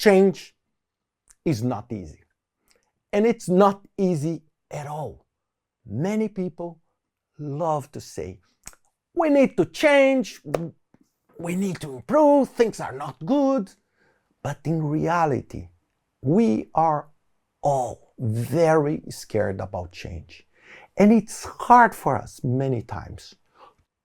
change is not easy. And it's not easy at all. Many people love to say, we need to change, we need to improve, things are not good. But in reality, we are all very scared about change. And it's hard for us many times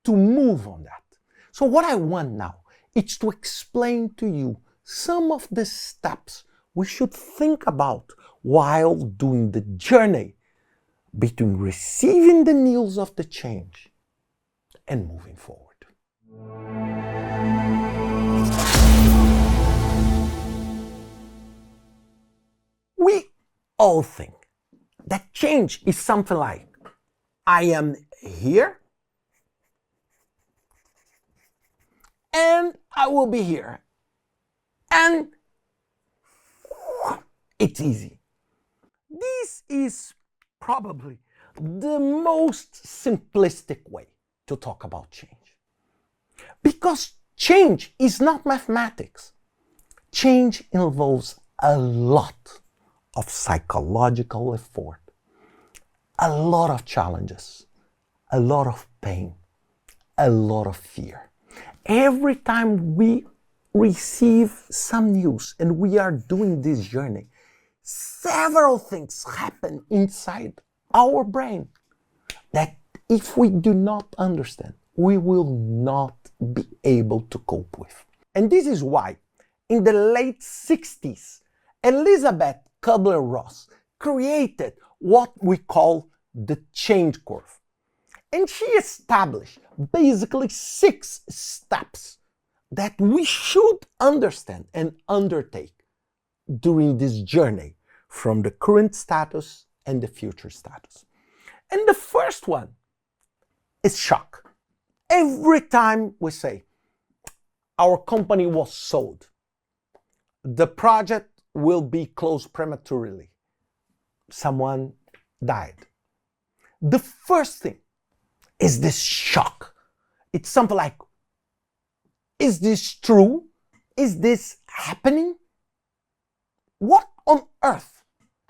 to move on that. So what I want now is to explain to you some of the steps we should think about while doing the journey between receiving the news of the change and moving forward. We all think that change is something like, I am here and I will be here. And it's easy. This is probably the most simplistic way to talk about change. Because change is not mathematics. Change involves a lot of psychological effort, a lot of challenges, a lot of pain, a lot of fear. Every time we receive some news and we are doing this journey, several things happen inside our brain that if we do not understand, we will not be able to cope with. And this is why in the late 60s, Elizabeth Kubler-Ross created what we call the change curve. And she established basically 6 steps that we should understand and undertake during this journey from the current status and the future status. And the first one is shock. Every time we say our company was sold, the project will be closed prematurely, someone died, the first thing is this shock. It's something like, is this true? Is this happening? What on earth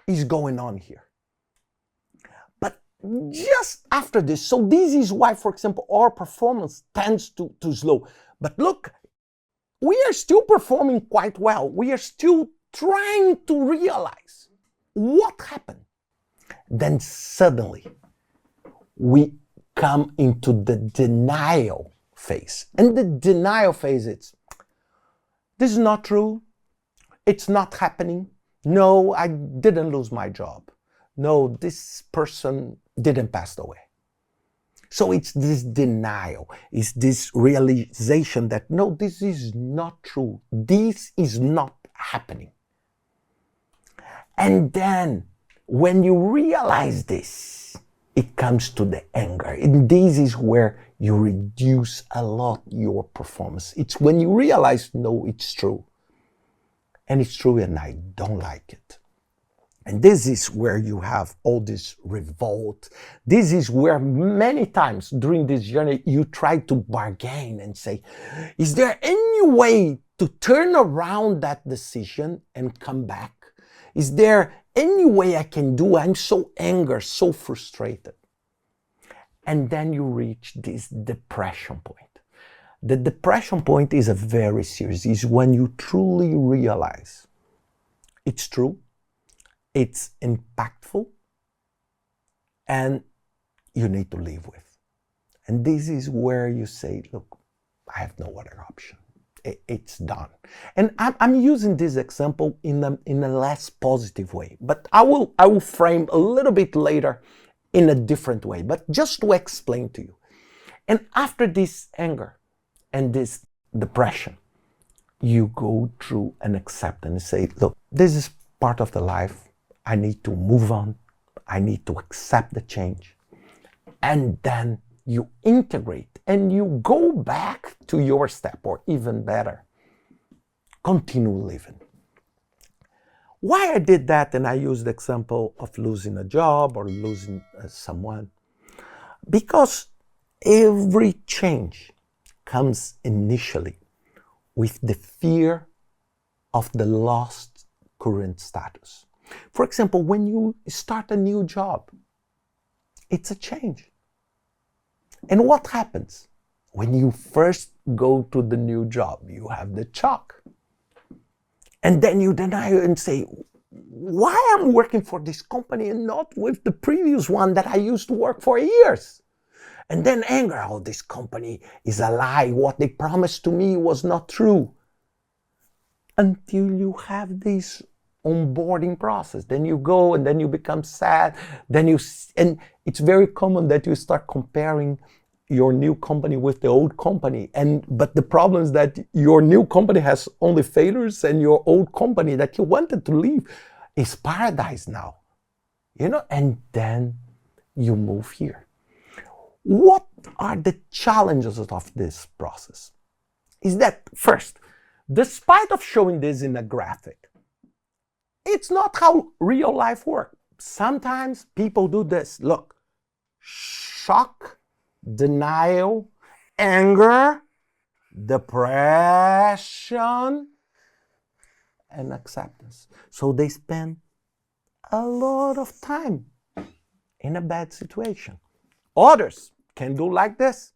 is going on here? But just after this, so this is why, for example, our performance tends to slow. But look, we are still performing quite well. We are still trying to realize what happened. Then suddenly, we come into the denial phase. And the denial phase is, this is not true. It's not happening. No, I didn't lose my job. No, this person didn't pass away. So it's this denial, it's this realization that no, this is not true. This is not happening. And then when you realize this, it comes to the anger. And this is where you reduce a lot your performance. It's when you realize, no, it's true. And it's true and I don't like it. And this is where you have all this revolt. This is where many times during this journey you try to bargain and say, is there any way to turn around that decision and come back? Is there any way I can do? I'm so angry, so frustrated. And then you reach this depression point. The depression point is a very serious. It's when you truly realize it's true, it's impactful, and you need to live with. And this is where you say, look, I have no other option. It's done. And I'm using this example in a less positive way, but I will frame a little bit later in a different way, but just to explain to you. And after this anger and this depression, you go through an acceptance and say, look, this is part of the life. I need to move on. I need to accept the change. And then you integrate and you go back to your step, or even better, continue living. Why I did that, and I used the example of losing a job or losing someone, because every change comes initially with the fear of the lost current status. For example, when you start a new job, it's a change. And what happens? When you first go to the new job, you have the shock. And then you deny it and say, why I'm working for this company and not with the previous one that I used to work for years? And then anger, oh, this company is a lie. What they promised to me was not true. Until you have this onboarding process. Then you go and then you become sad. And it's very common that you start comparing your new company with the old company. But the problem is that your new company has only failures and your old company that you wanted to leave is paradise now. And then you move here. What are the challenges of this process? Is that first, despite of showing this in a graphic, it's not how real life works. Sometimes people do this. Look, shock, denial, anger, depression, and acceptance. So they spend a lot of time in a bad situation. Others can do like this.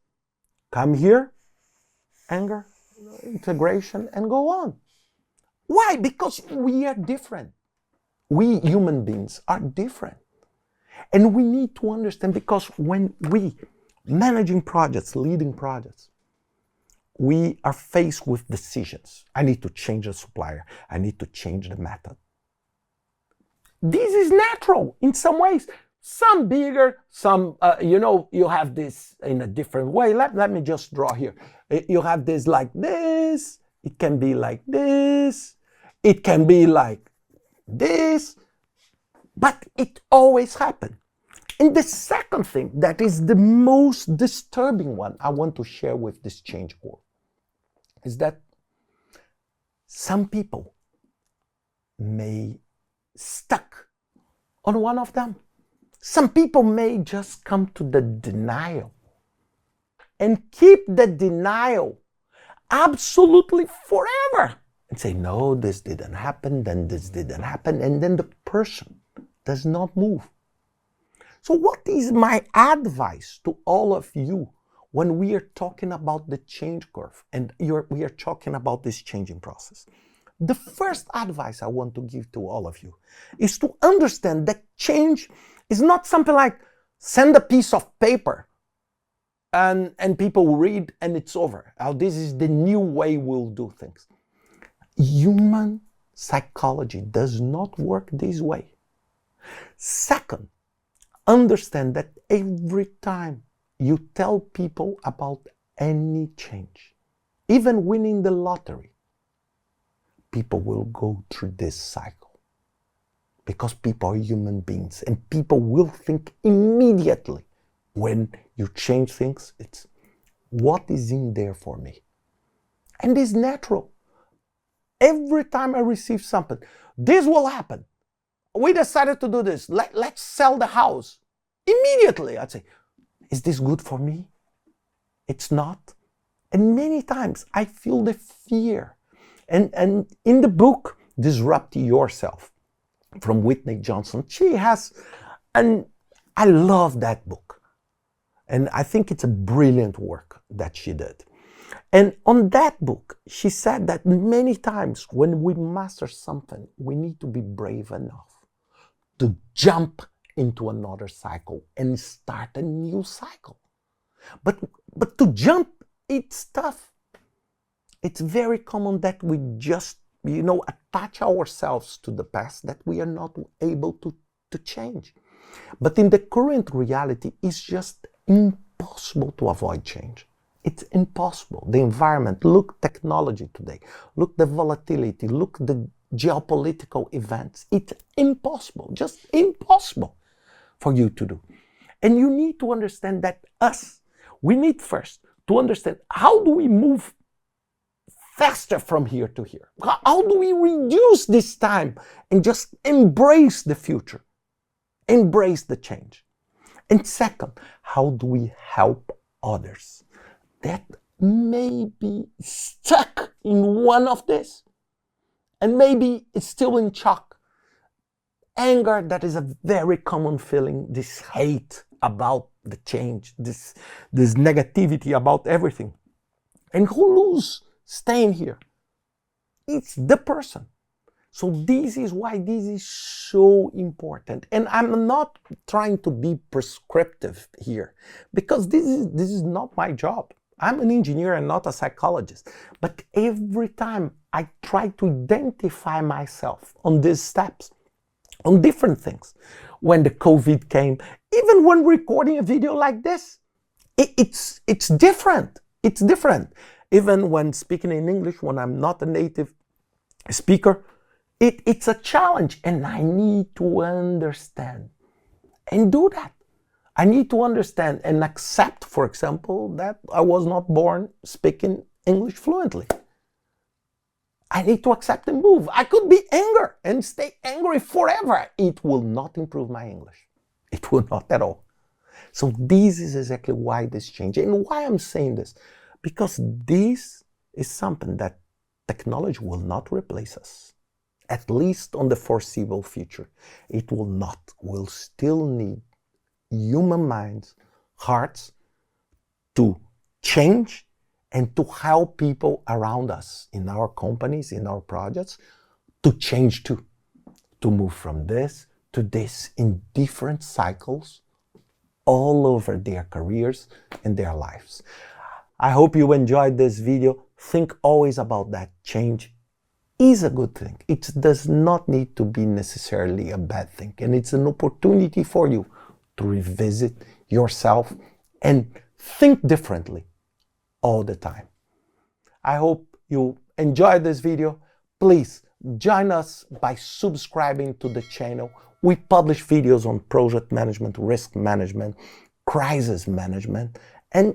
Come here, anger, integration, and go on. Why? Because we are different. We human beings are different. And we need to understand, because when we managing projects, leading projects, we are faced with decisions. I need to change the supplier. I need to change the method. This is natural in some ways. Some bigger, some, you have this in a different way. Let me just draw here. You have this like this. It can be like this. It can be like this. But it always happens. And the second thing that is the most disturbing one I want to share with this change world is that some people may stuck on one of them. Some people may just come to the denial and keep the denial absolutely forever and say, no, this didn't happen, then this didn't happen, and then the person does not move. So what is my advice to all of you when we are talking about the change curve and we are talking about this changing process? The first advice I want to give to all of you is to understand that change is not something like send a piece of paper and people will read and it's over. Now, this is the new way we'll do things. Human psychology does not work this way. Second, understand that every time you tell people about any change, even winning the lottery, people will go through this cycle. Because people are human beings and people will think immediately when you change things, it's what is in there for me. And it's natural. Every time I receive something, this will happen. We decided to do this. Let's sell the house. Immediately, I'd say, is this good for me? It's not. And many times I feel the fear. And in the book, Disrupt Yourself, from Whitney Johnson, she has, and I love that book. And I think it's a brilliant work that she did. And on that book, she said that many times when we master something, we need to be brave enough to jump into another cycle and start a new cycle. But to jump, it's tough. It's very common that we just, attach ourselves to the past that we are not able to change. But in the current reality, it's just impossible to avoid change. It's impossible. The environment, look technology today, look the volatility, look the geopolitical events. It's impossible, just impossible for you to do. And you need to understand that we need first to understand how do we move faster from here to here? How do we reduce this time and just embrace the future? Embrace the change. And second, how do we help others that may be stuck in one of this and maybe it's still in shock. Anger, that is a very common feeling, this hate about the change, this negativity about everything. And who lose staying here? It's the person. So this is why this is so important. And I'm not trying to be prescriptive here, because this is not my job. I'm an engineer and not a psychologist. But every time I try to identify myself on these steps, on different things. When the COVID came, even when recording a video like this, it's different. It's different. Even when speaking in English, when I'm not a native speaker, it's a challenge, and I need to understand and do that. I need to understand and accept, for example, that I was not born speaking English fluently. I need to accept and move. I could be angry and stay angry forever. It will not improve my English. It will not at all. So this is exactly why this change, and why I'm saying this, because this is something that technology will not replace us, at least on the foreseeable future. It will not. We'll still need human minds, hearts, to change and to help people around us in our companies, in our projects, to change too, to move from this to this in different cycles all over their careers and their lives. I hope you enjoyed this video. Think always about that. Change is a good thing. It does not need to be necessarily a bad thing. And it's an opportunity for you to revisit yourself and think differently all the time. I hope you enjoyed this video. Please join us by subscribing to the channel. We publish videos on project management, risk management, crisis management, and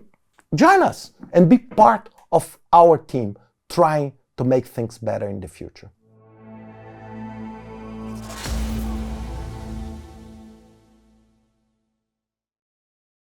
join us and be part of our team trying to make things better in the future.